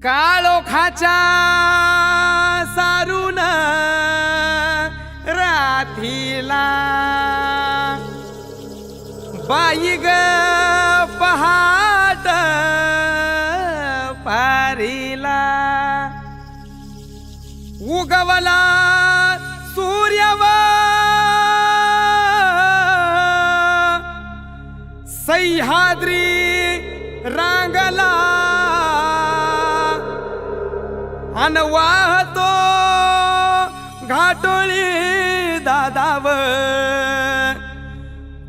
काळोखाच्या सारून रात्रीला बाई ग पहाट पारीला उगवला सूर्यव सह्याद्री रांगला अन वाहतो घाटोळी दादाव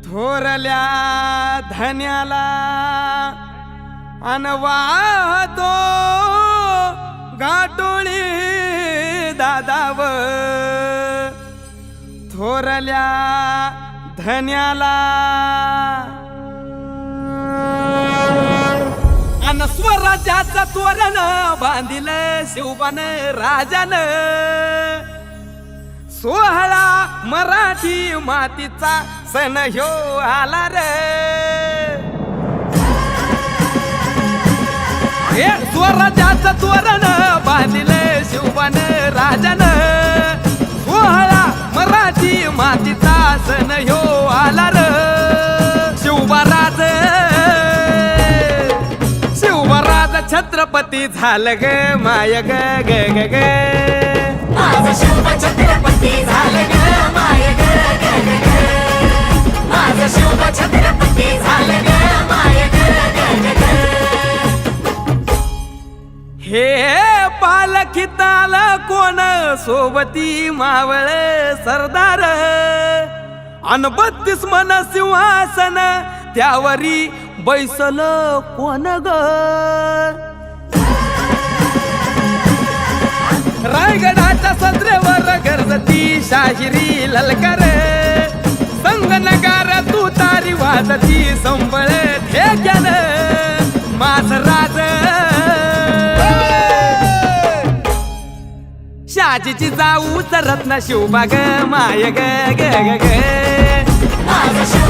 थोरल्या धन्याला अन वाहतो घाटोळी दादाव थोरल्या धन्याला अन स्वराज्याचं तोरण बांधिलं शिवबान राजान सोहळा मराठी मातीचा सण ह्यो आला रे हे स्वराज्याचं तोरण बांधिलं शिवबान राजान सोहळा मराठी मातीचा सण ह्यो आला रे शिवबाराज छत्रपती झालं ग माय ग ग ग ग माझं शिव छत्रपती झालं ग माय ग ग ग ग माझं शिव छत्रपती झालं ग माय ग ग ग ग हे पालखीताल कोण सोबती मावळ सरदार अन 32 मन सिंहासन त्यावरी बैसल कोण ग रायगडाच्या सत्रेवर गरजती शाहिरी ललकार संगनगार तू तारी वाजती संबळ ठेक्यान माझ राज शाजीची जाऊ रत्न शिवबाग माय ग ग ग ग माझं शिव